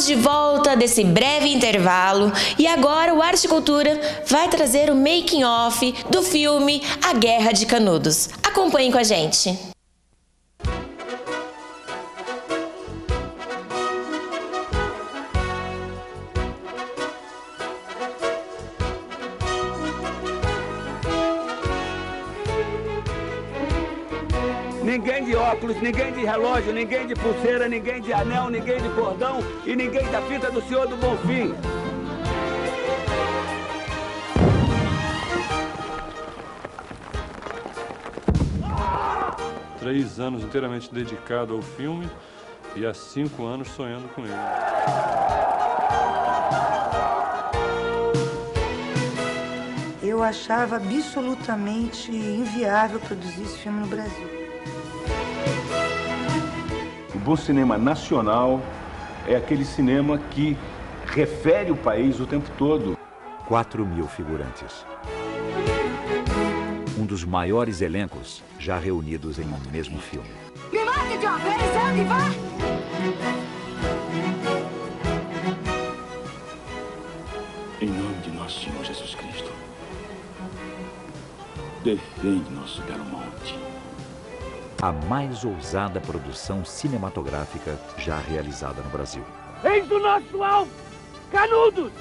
Estamos de volta desse breve intervalo e agora o Arte e Cultura vai trazer o making of do filme A Guerra de Canudos. Acompanhem com a gente. Ninguém de óculos, ninguém de relógio, ninguém de pulseira, ninguém de anel, ninguém de cordão e ninguém da fita do Senhor do Bonfim. Três anos inteiramente dedicado ao filme e há 5 anos sonhando com ele. Eu achava absolutamente inviável produzir esse filme no Brasil. O bom cinema nacional é aquele cinema que refere o país o tempo todo. 4.000 figurantes. Um dos maiores elencos já reunidos em um mesmo filme. Me mate, John! Sangue, vá! Em nome de nosso Senhor Jesus Cristo, defende nosso belo monte. A mais ousada produção cinematográfica já realizada no Brasil. Eis o nosso alvo, Canudos!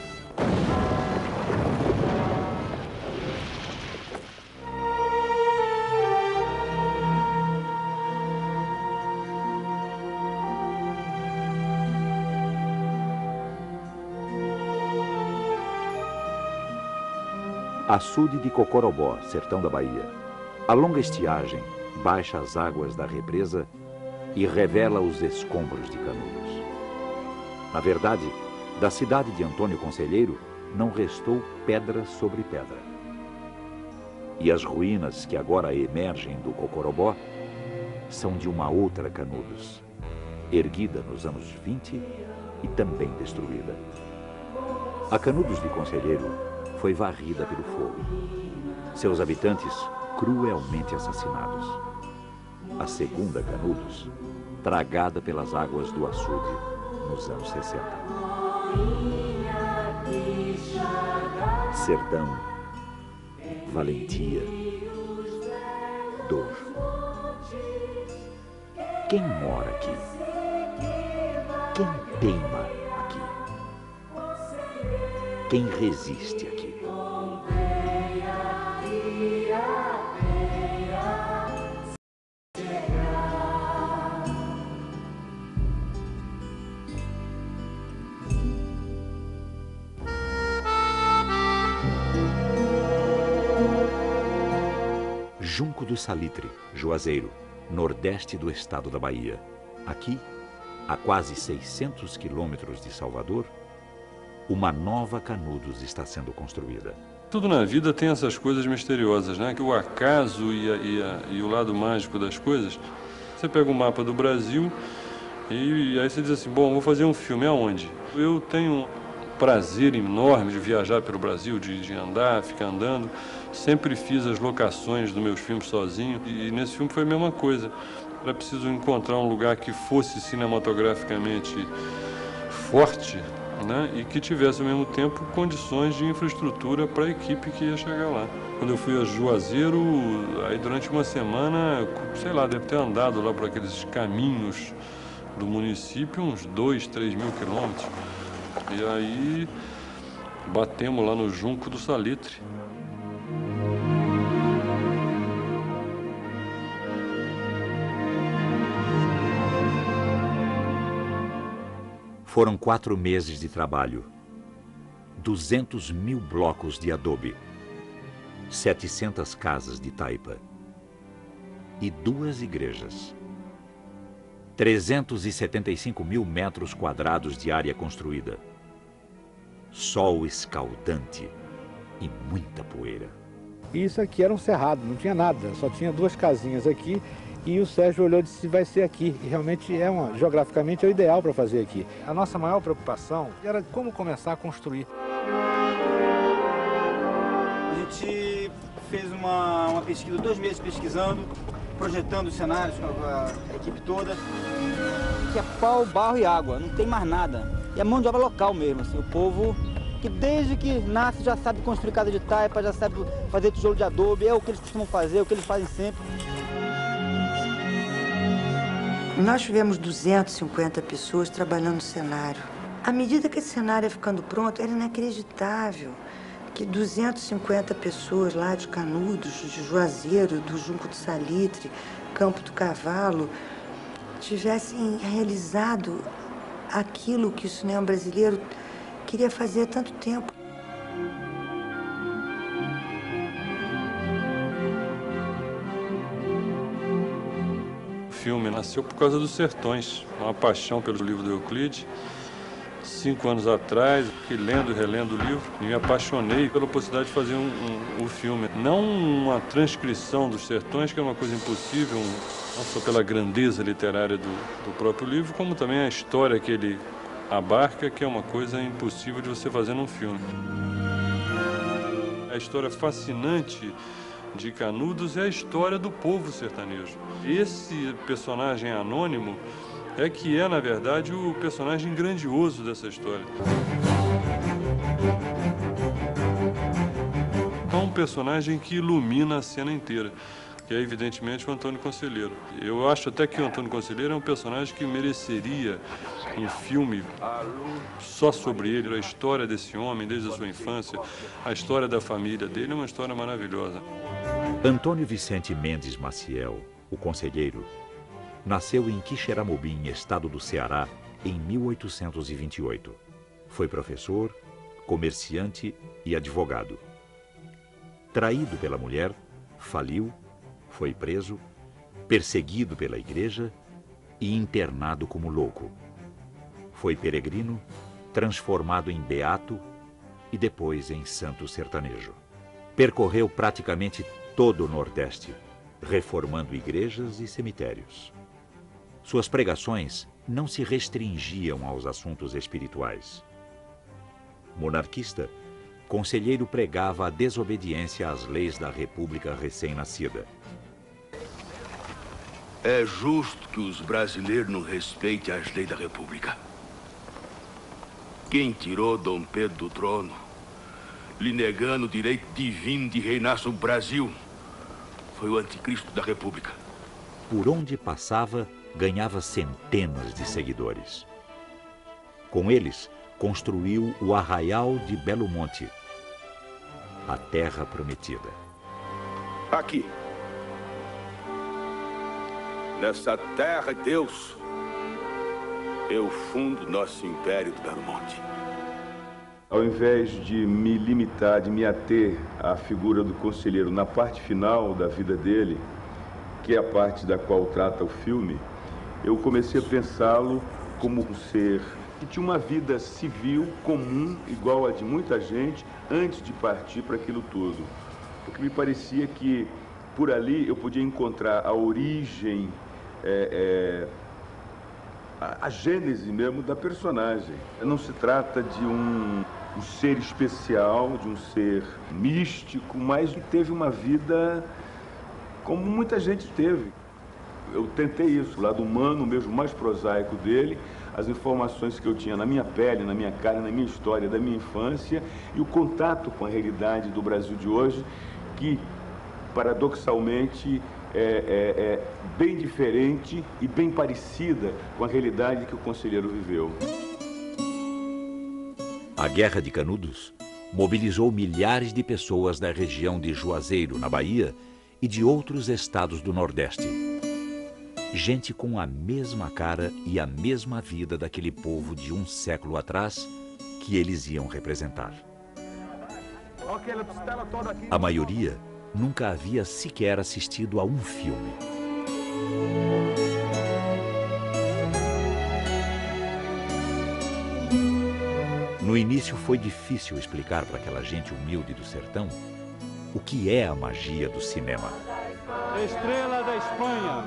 Açude de Cocorobó, sertão da Bahia. A longa estiagem baixa as águas da represa e revela os escombros de Canudos. Na verdade, da cidade de Antônio Conselheiro não restou pedra sobre pedra. E as ruínas que agora emergem do Cocorobó são de uma outra Canudos, erguida nos anos 20 e também destruída. A Canudos de Conselheiro foi varrida pelo fogo. Seus habitantes cruelmente assassinados. A segunda Canudos, tragada pelas águas do açude nos anos 60. Sertão, valentia, dor. Quem mora aqui? Quem teima aqui? Quem resiste aqui? Junco do Salitre, Juazeiro, nordeste do estado da Bahia. Aqui, a quase 600 quilômetros de Salvador, uma nova Canudos está sendo construída. Tudo na vida tem essas coisas misteriosas, né? Que o acaso e o lado mágico das coisas. Você pega o mapa do Brasil e aí você diz assim, bom, vou fazer um filme aonde? Eu tenho um prazer enorme de viajar pelo Brasil, de andar, ficar andando. Sempre fiz as locações dos meus filmes sozinho e nesse filme foi a mesma coisa. Era preciso encontrar um lugar que fosse cinematograficamente forte, né, e que tivesse ao mesmo tempo condições de infraestrutura para a equipe que ia chegar lá. Quando eu fui a Juazeiro, aí durante uma semana, sei lá, deve ter andado lá por aqueles caminhos do município, uns 2, 3 mil quilômetros. E aí batemos lá no Junco do Salitre. Foram 4 meses de trabalho, 200.000 blocos de adobe, 700 casas de taipa e 2 igrejas. 375.000 metros quadrados de área construída. Sol escaldante e muita poeira. Isso aqui era um cerrado, não tinha nada, só tinha 2 casinhas aqui. E o Sérgio olhou e disse, vai ser aqui. E realmente geograficamente é o ideal para fazer aqui. A nossa maior preocupação era como começar a construir. A gente fez uma pesquisa, 2 meses pesquisando, projetando os cenários com a equipe toda. Que é pau, barro e água, não tem mais nada. E a mão de obra local mesmo, assim, o povo que desde que nasce já sabe construir casa de taipa, já sabe fazer tijolo de adobe, é o que eles costumam fazer, é o que eles fazem sempre. Nós tivemos 250 pessoas trabalhando no cenário. À medida que esse cenário ia ficando pronto, era inacreditável que 250 pessoas lá de Canudos, de Juazeiro, do Junco do Salitre, Campo do Cavalo, tivessem realizado aquilo que o cinema brasileiro queria fazer há tanto tempo. O filme nasceu por causa dos Sertões, uma paixão pelo livro do Euclides. 5 anos atrás, que lendo e relendo o livro, me apaixonei pela possibilidade de fazer um filme. Não uma transcrição dos Sertões, que é uma coisa impossível, não só pela grandeza literária do próprio livro, como também a história que ele abarca, que é uma coisa impossível de você fazer num filme. A história fascinante de Canudos é a história do povo sertanejo. Esse personagem anônimo é que é, na verdade, o personagem grandioso dessa história. É um personagem que ilumina a cena inteira, que é, evidentemente, o Antônio Conselheiro. Eu acho até que o Antônio Conselheiro é um personagem que mereceria um filme só sobre ele. A história desse homem, desde a sua infância, a história da família dele é uma história maravilhosa. Antônio Vicente Mendes Maciel, o Conselheiro, nasceu em Quixeramobim, estado do Ceará, em 1828. Foi professor, comerciante e advogado. Traído pela mulher, faliu, foi preso, perseguido pela igreja e internado como louco. Foi peregrino, transformado em beato e depois em santo sertanejo. Percorreu praticamente todo o Nordeste, reformando igrejas e cemitérios. Suas pregações não se restringiam aos assuntos espirituais. Monarquista, Conselheiro pregava a desobediência às leis da República recém-nascida. É justo que os brasileiros não respeitem as leis da República. Quem tirou Dom Pedro do trono, lhe negando o direito divino de reinar sobre o Brasil, foi o anticristo da República. Por onde passava, ganhava centenas de seguidores. Com eles, construiu o Arraial de Belo Monte, a terra prometida. Aqui, nessa terra de Deus, eu fundo nosso império do Belo Monte. Ao invés de me limitar, de me ater à figura do conselheiro na parte final da vida dele, que é a parte da qual trata o filme, eu comecei a pensá-lo como um ser que tinha uma vida civil comum, igual a de muita gente, antes de partir para aquilo tudo. Porque me parecia que por ali eu podia encontrar a origem, a gênese mesmo da personagem. Não se trata de um ser especial, de um ser místico, mas que teve uma vida como muita gente teve. Eu tentei isso, o lado humano, mesmo mais prosaico dele, as informações que eu tinha na minha pele, na minha carne, na minha história, da minha infância, e o contato com a realidade do Brasil de hoje, que, paradoxalmente, é bem diferente e bem parecida com a realidade que o conselheiro viveu. A Guerra de Canudos mobilizou milhares de pessoas da região de Juazeiro, na Bahia, e de outros estados do Nordeste. Gente com a mesma cara e a mesma vida daquele povo de um século atrás que eles iam representar. A maioria nunca havia sequer assistido a um filme. No início foi difícil explicar para aquela gente humilde do sertão o que é a magia do cinema. Estrela da Espanha,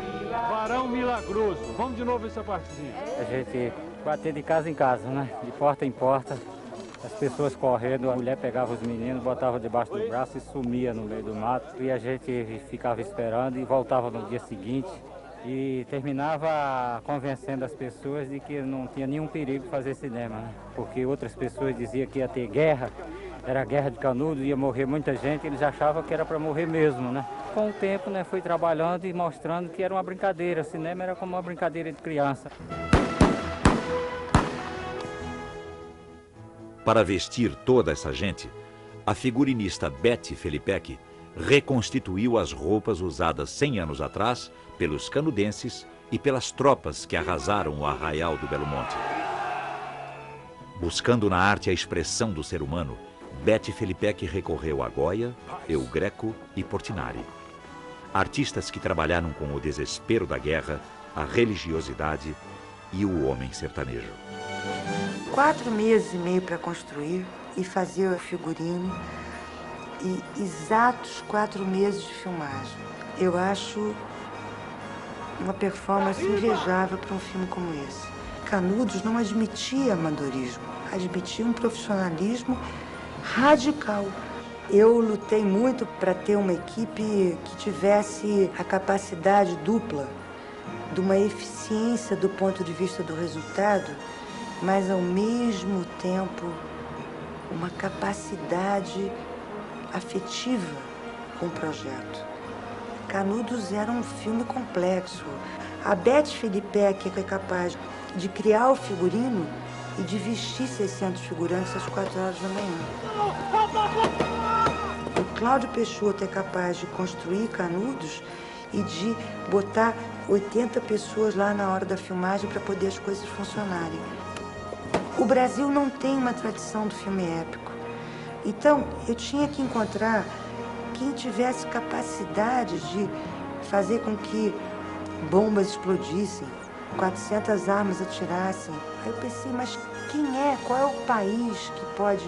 Varão Milagroso. Vamos de novo essa partezinha. A gente batia de casa em casa, né? De porta em porta. As pessoas correndo, a mulher pegava os meninos, botava debaixo do braço e sumia no meio do mato. E a gente ficava esperando e voltava no dia seguinte e terminava convencendo as pessoas de que não tinha nenhum perigo fazer cinema, né? Porque outras pessoas diziam que ia ter guerra, era a guerra de Canudos, ia morrer muita gente, eles achavam que era para morrer mesmo, né? Com o tempo, né, fui trabalhando e mostrando que era uma brincadeira, o cinema era como uma brincadeira de criança. Para vestir toda essa gente, a figurinista Betty Felipek reconstituiu as roupas usadas 100 anos atrás pelos canudenses e pelas tropas que arrasaram o arraial do Belo Monte. Buscando na arte a expressão do ser humano, Betty Felipek recorreu a Goya, El Greco e Portinari. Artistas que trabalharam com o desespero da guerra, a religiosidade e o homem sertanejo. 4 meses e meio para construir e fazer o figurino e exatos 4 meses de filmagem. Eu acho uma performance invejável para um filme como esse. Canudos não admitia amadorismo, admitia um profissionalismo radical. Eu lutei muito para ter uma equipe que tivesse a capacidade dupla de uma eficiência do ponto de vista do resultado, mas ao mesmo tempo uma capacidade afetiva com o projeto. Canudos era um filme complexo. A Betty Felipek é capaz de criar o figurino e de vestir 600 figurantes às 4 horas da manhã. O Cláudio Peixoto é capaz de construir Canudos e de botar 80 pessoas lá na hora da filmagem para poder as coisas funcionarem. O Brasil não tem uma tradição do filme épico. Então, eu tinha que encontrar quem tivesse capacidade de fazer com que bombas explodissem, 400 armas atirassem. Aí eu pensei, mas quem é? Qual é o país que pode,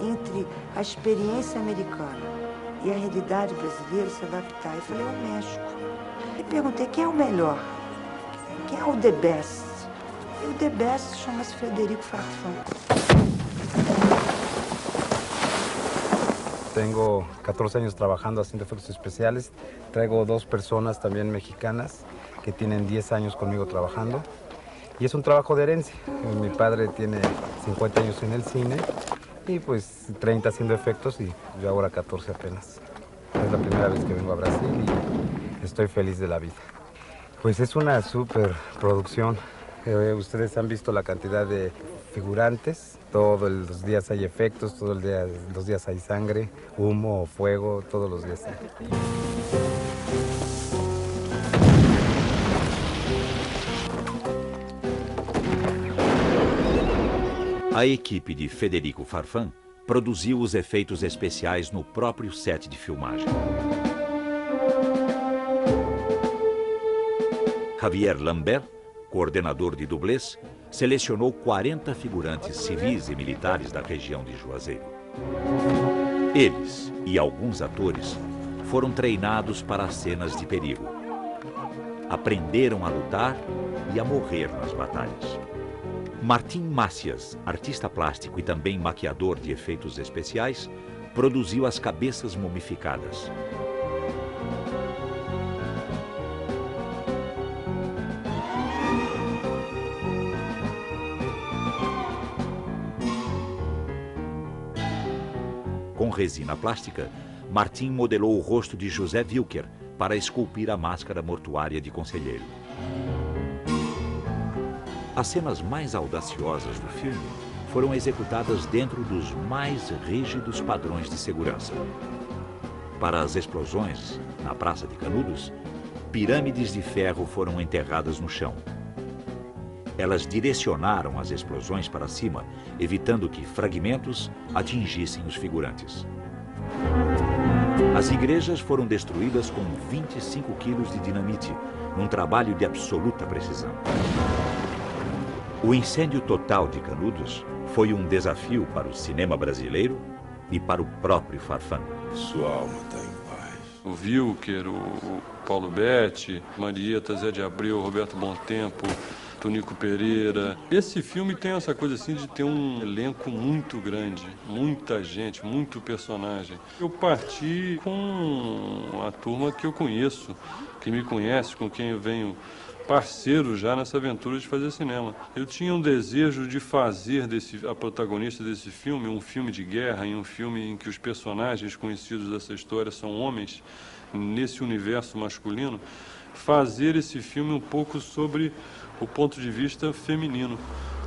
entre a experiência americana e a realidade brasileira, se adaptar? Eu falei, o México. E perguntei, quem é o melhor? Quem é o the best? E o the best chama-se Frederico Farfán. Tengo 14 años trabajando haciendo efectos especiales. Traigo 2 personas también mexicanas que tienen 10 años conmigo trabajando. Y es un trabajo de herencia. Mi padre tiene 50 años en el cine y pues 30 haciendo efectos y yo ahora 14 apenas. Es la primera vez que vengo a Brasil y estoy feliz de la vida. Pues es una super producción. Ustedes han visto la cantidad de figurantes. Todos los días hay efectos, todos los días hay sangre, humo, fuego, todos los días hay. A equipe de Federico Farfán produziu os efeitos especiais no próprio set de filmagem. Javier Lambert, coordenador de dublês, selecionou 40 figurantes civis e militares da região de Juazeiro. Eles e alguns atores foram treinados para as cenas de perigo. Aprenderam a lutar e a morrer nas batalhas. Martim Macias, artista plástico e também maquiador de efeitos especiais, produziu as cabeças mumificadas. Com resina plástica, Martim modelou o rosto de José Wilker para esculpir a máscara mortuária de Conselheiro. As cenas mais audaciosas do filme foram executadas dentro dos mais rígidos padrões de segurança. Para as explosões, na Praça de Canudos, pirâmides de ferro foram enterradas no chão. Elas direcionaram as explosões para cima, evitando que fragmentos atingissem os figurantes. As igrejas foram destruídas com 25 quilos de dinamite, num trabalho de absoluta precisão. O incêndio total de Canudos foi um desafio para o cinema brasileiro e para o próprio Farfán. Sua alma está em paz. O Wilker, o Paulo Betti, Marieta, Zé de Abreu, Roberto Bom Tempo, Tonico Pereira. Esse filme tem essa coisa assim de ter um elenco muito grande, muita gente, muito personagem. Eu parti com a turma que eu conheço, que me conhece, com quem eu venho parceiro já nessa aventura de fazer cinema. Eu tinha um desejo de fazer a protagonista desse filme um filme de guerra, e um filme em que os personagens conhecidos dessa história são homens, nesse universo masculino, fazer esse filme um pouco sobre o ponto de vista feminino,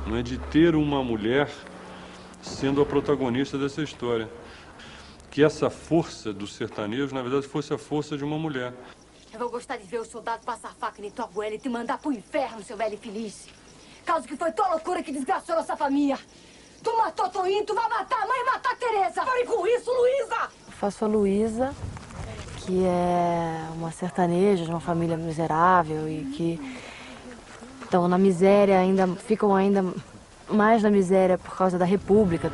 não é, de ter uma mulher sendo a protagonista dessa história. Que essa força do sertanejo, na verdade, fosse a força de uma mulher. Eu vou gostar de ver o soldado passar faca em tua goela e te mandar pro inferno, seu velho infeliz. Causa que foi tua loucura que desgraçou nossa família. Tu matou Toinho, tu vai matar a mãe e matar a Tereza. Pare com isso, Luísa! Eu faço a Luísa, que é uma sertaneja de uma família miserável e que estão na miséria, ficam ainda mais na miséria por causa da República.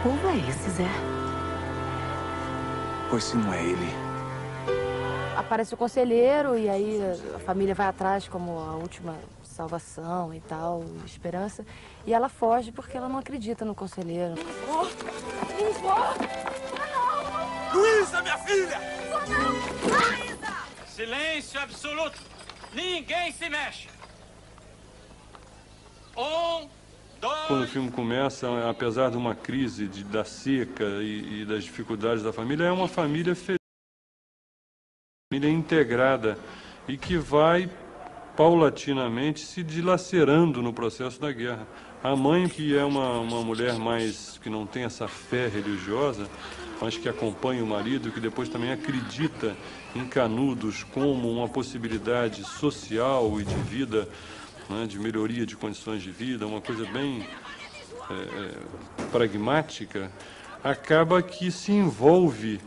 Povo é esse, Zé? Pois se não é ele. Aparece o conselheiro e aí a família vai atrás como a última salvação e tal, esperança. E ela foge porque ela não acredita no conselheiro. Luísa, minha filha! Silêncio absoluto! Ninguém se mexe! Quando o filme começa, apesar de uma crise da seca e das dificuldades da família, é uma família feliz, família integrada e que vai paulatinamente se dilacerando no processo da guerra. A mãe, que é uma mulher mais que não tem essa fé religiosa, mas que acompanha o marido, que depois também acredita em Canudos como uma possibilidade social e de vida, né, de melhoria de condições de vida, uma coisa bem pragmática, acaba que se envolve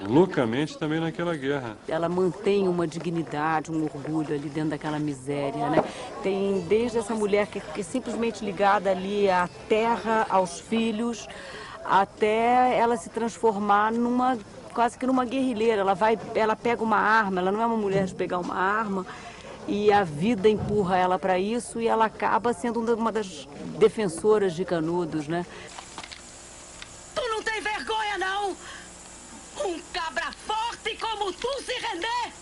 loucamente também naquela guerra. Ela mantém uma dignidade, um orgulho ali dentro daquela miséria, né? Tem desde essa mulher que é simplesmente ligada ali à terra, aos filhos, até ela se transformar quase que numa guerrilheira. Ela pega uma arma, ela não é uma mulher de pegar uma arma, e a vida empurra ela para isso e ela acaba sendo uma das defensoras de Canudos, né? Tu não tem vergonha, não? Um cabra forte como tu se render?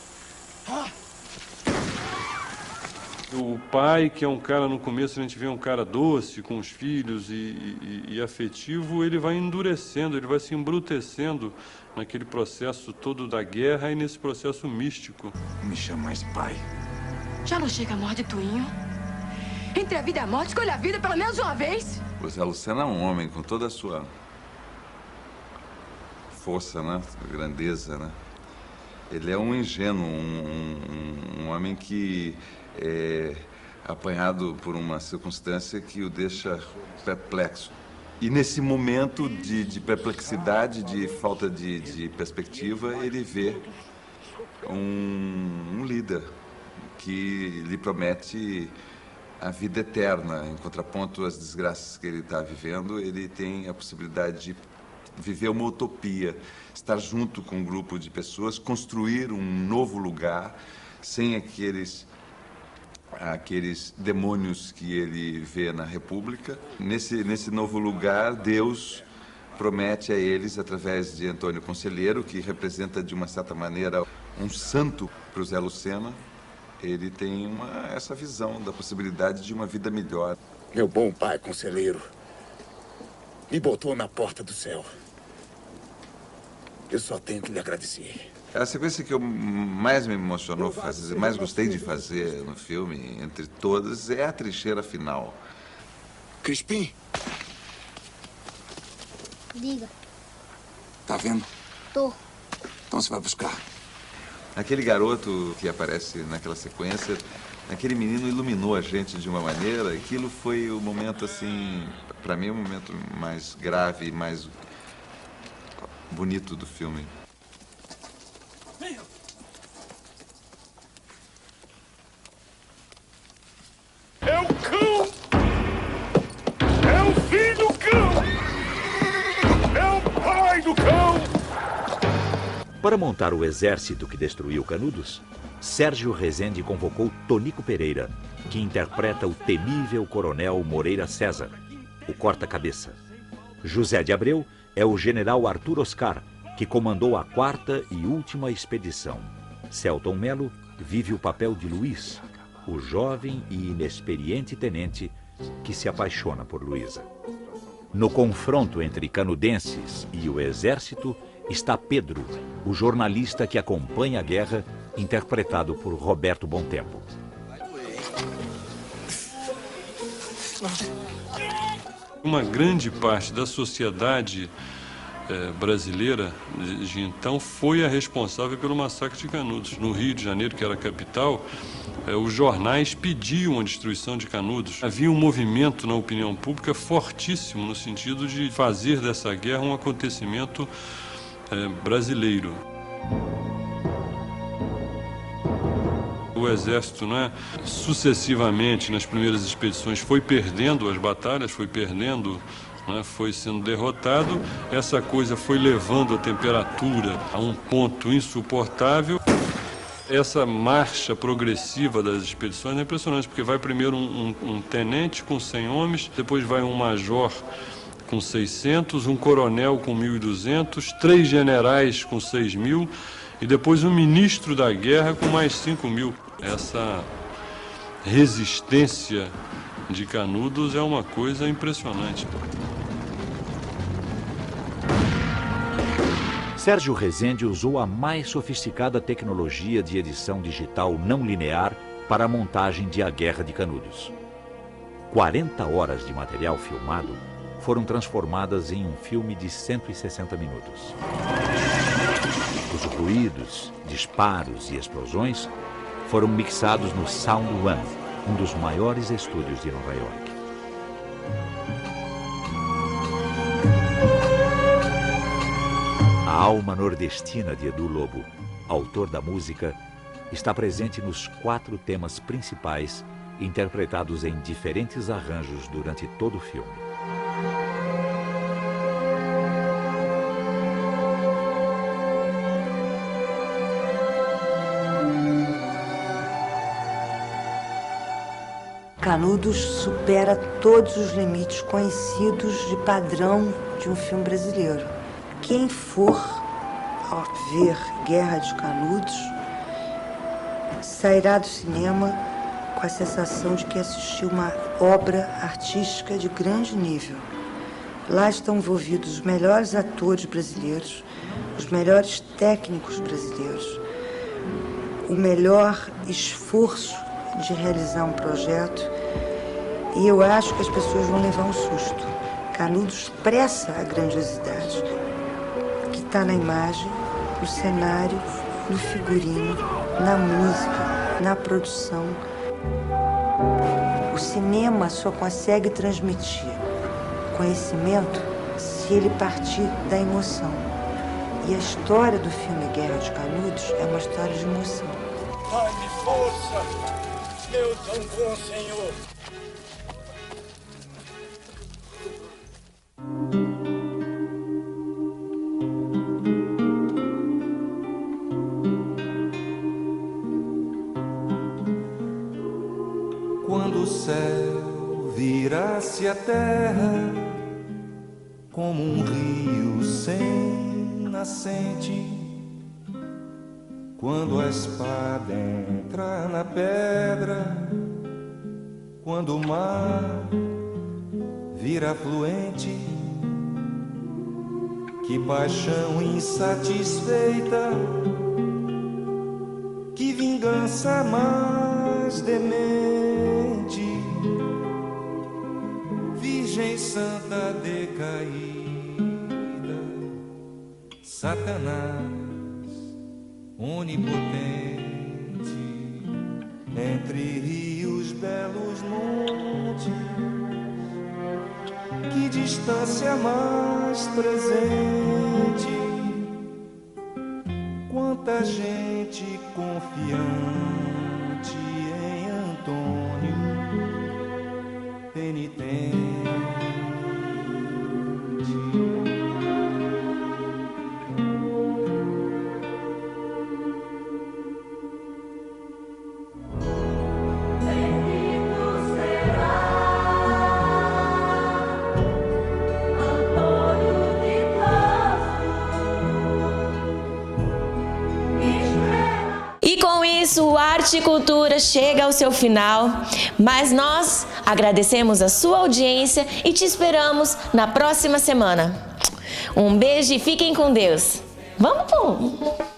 O pai, que é um cara, no começo a gente vê um cara doce com os filhos e afetivo, ele vai endurecendo, ele vai se embrutecendo naquele processo todo da guerra e nesse processo místico. Me chama mais pai. Já não chega a morte de Toinho? Entre a vida e a morte, escolha a vida pelo menos uma vez. O Zé Lucena é um homem com toda a sua força, né? Grandeza, né? Ele é um ingênuo, um homem que é apanhado por uma circunstância que o deixa perplexo. E nesse momento de perplexidade, de falta de perspectiva, ele vê um líder que lhe promete a vida eterna. Em contraponto às desgraças que ele está vivendo, ele tem a possibilidade de viver uma utopia, estar junto com um grupo de pessoas, construir um novo lugar, sem aqueles demônios que ele vê na República. Nesse novo lugar, Deus promete a eles, através de Antônio Conselheiro, que representa, de uma certa maneira, um santo para o Zé Lucena. Ele tem essa visão da possibilidade de uma vida melhor. Meu bom pai, Conselheiro, me botou na porta do céu. Eu só tenho que lhe agradecer. A sequência que mais me emocionou fazer, mais gostei de fazer no filme, entre todas, é a trincheira final. Crispim? Diga. Tá vendo? Tô. Então você vai buscar. Aquele garoto que aparece naquela sequência, aquele menino iluminou a gente de uma maneira. Aquilo foi o momento, assim, para mim, o momento mais grave e mais bonito do filme. É o cão! É o filho do cão! É o pai do cão! Para montar o exército que destruiu Canudos, Sérgio Rezende convocou Tonico Pereira, que interpreta o temível coronel Moreira César, o corta-cabeça. José de Abreu é o general Arthur Oscar, que comandou a 4ª e última expedição. Celton Mello vive o papel de Luiz, o jovem e inexperiente tenente que se apaixona por Luísa. No confronto entre canudenses e o exército está Pedro, o jornalista que acompanha a guerra, interpretado por Roberto Bontempo. Uma grande parte da sociedade brasileira de então foi a responsável pelo massacre de Canudos. No Rio de Janeiro, que era a capital, os jornais pediam a destruição de Canudos. Havia um movimento na opinião pública fortíssimo no sentido de fazer dessa guerra um acontecimento brasileiro. O exército, sucessivamente, nas primeiras expedições, foi perdendo as batalhas, foi sendo derrotado. Essa coisa foi levando a temperatura a um ponto insuportável. Essa marcha progressiva das expedições é impressionante, porque vai primeiro um tenente com 100 homens, depois vai um major com 600, um coronel com 1.200, 3 generais com 6.000 e depois um ministro da guerra com mais 5.000. Essa resistência de Canudos é uma coisa impressionante. Sérgio Rezende usou a mais sofisticada tecnologia de edição digital não linear para a montagem de A Guerra de Canudos. 40 horas de material filmado foram transformadas em um filme de 160 minutos. Os ruídos, disparos e explosões foram mixados no Sound One, um dos maiores estúdios de Nova York. A alma nordestina de Edu Lobo, autor da música, está presente nos 4 temas principais, interpretados em diferentes arranjos durante todo o filme. Canudos supera todos os limites conhecidos de padrão de um filme brasileiro. Quem for ao ver Guerra de Canudos sairá do cinema com a sensação de que assistiu uma obra artística de grande nível. Lá estão envolvidos os melhores atores brasileiros, os melhores técnicos brasileiros, o melhor esforço de realizar um projeto, e eu acho que as pessoas vão levar um susto. Canudos expressa a grandiosidade que está na imagem, no cenário, no figurino, na música, na produção. O cinema só consegue transmitir conhecimento se ele partir da emoção. E a história do filme Guerra de Canudos é uma história de emoção. Dai-me força, meu tão bom Senhor. Quando o céu virasse a terra como um rio sem nascente, quando a espada entrar na pedra, quando o mar vira fluente, que paixão insatisfeita, que vingança mais demente, Virgem Santa decaída, Satanás onipotente, entre rios, belos montes, que distância mais presente, quanta gente confiante em Antônio penitente. isso, o Arte e Cultura chega ao seu final, mas nós agradecemos a sua audiência e te esperamos na próxima semana. Um beijo e fiquem com Deus. Vamos, pô!